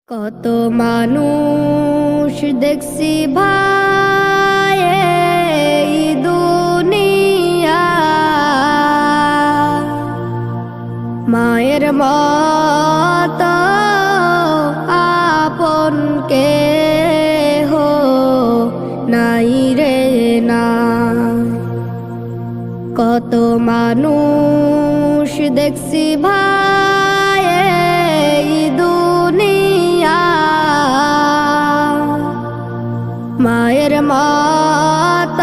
কত মানুষ দেখছি ভাই এই দুনিয়া, মায়ের মত আপন কেহ নাই রে না। কত মানুষ দেখছি ভাই এই দুনিয়া, মায়ের মত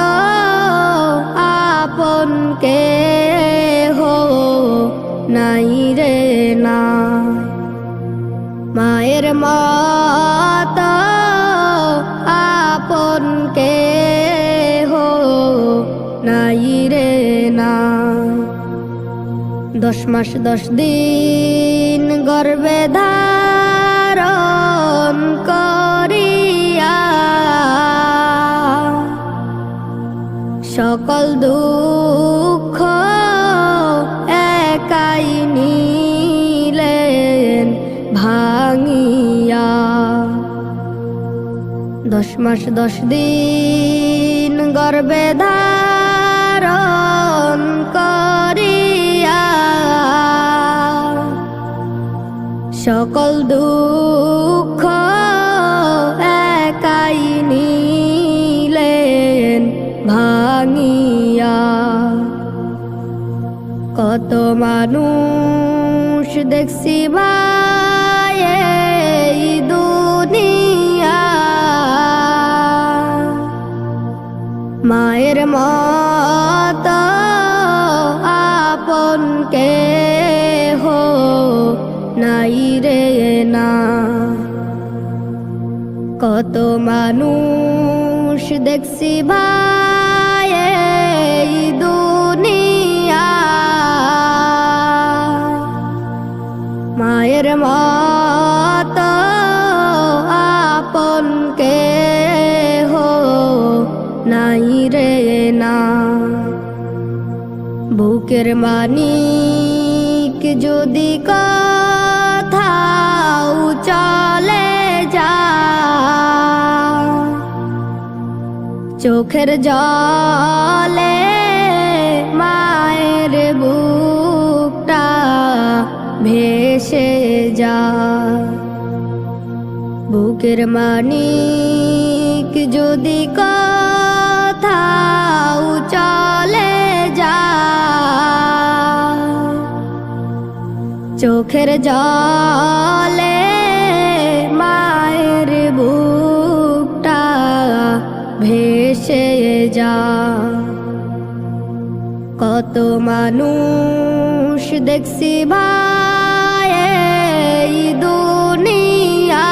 আপন কেহ নাই রে না। মায়ের মত আপন কেহ নাই রে না। 10 মাস 10 দিন গর্ভে ধারণ করিয়া, সকল দুঃখ একাই নিলেন ভাঙিয়া। 10 মাস 10 দিন গর্ভে ধারণ করিয়া, সকল দুঃখ একাই নিলেন ভাঙিয়া। কত মানুষ দেখছি ভাই এই দুনিয়া, মায়ের মত আপন কেহ নাই রে না। কত মানুষ দেখছি ভাই এই দুনিয়া, মায়ের মত আপন কেহ নাই রে না। বুকের মানিক যদি কোথাও চলে যায়, চোখের জলে মায়ের বুকটা ভেসে যায়। বুকের মানিক যদি কোথাও চলে যায়, চোখের জলে মায়ের বুকটা ভেসে যায়। কত মানুষ দেখছি ভাই এই দুনিয়া,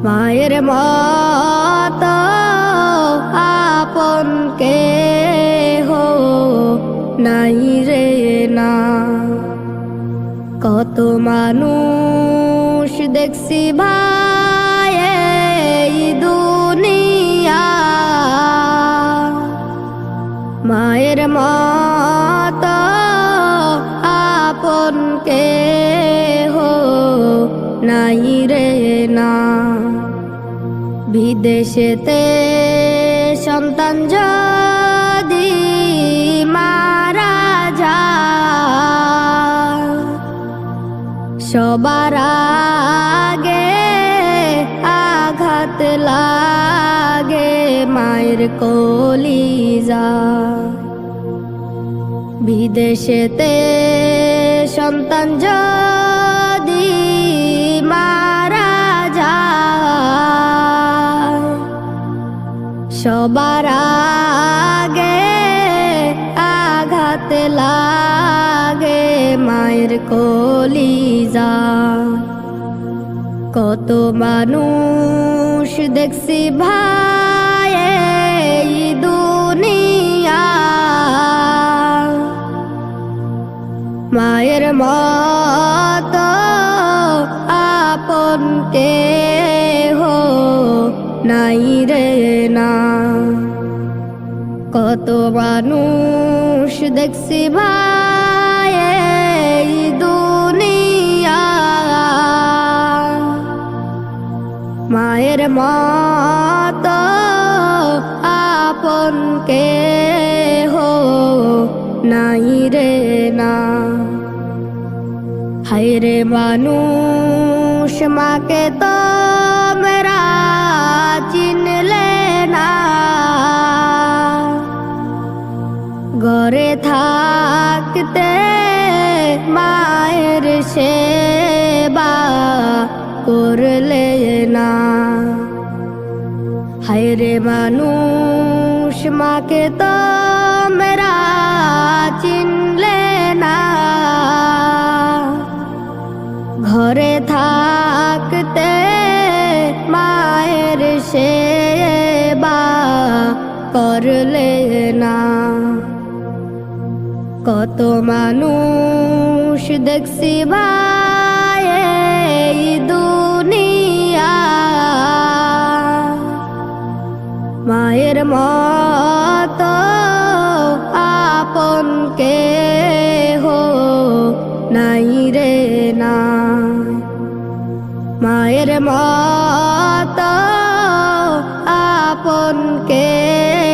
মায়ের মত আপন কেহ নাই রে না। কত মানুষ দেখছি ভাই এই দুনিয়া, মায়ের মত আপন কেহ নাই রে না। বিদেশেতে সন্তান যদি মারা যায়, সবার আগে আঘাত লাগে মায়ের কলিজা। বিদেশেতে সন্তান যদি মারা যায়, সবার আগে আঘাত লাগে মায়ের কলিজা। কত মানুষ দেখছি ভাই এই দুনিয়া, মায়ের মত আপন কেহ নাই রে না। কত মানুষ দেখছি ভাই এই দুনিয়া, মায়ের মতো আপন কেহ নাই রে না। হায়রে মানুষ মাকে তোমরা চিনলে না, ঘরে থাকতে মায়ের সেবা করলে না। হায়রে মানুষ মাকে তোমরা চিনলে না, ঘরে থাকতে মায়ের সেবা করলে না। কত মানুষ দেখছি ভাই এই দুনিয়া, মায়ের মতো আপন কেহ নাই রে না। মায়ের মতো আপন কেহ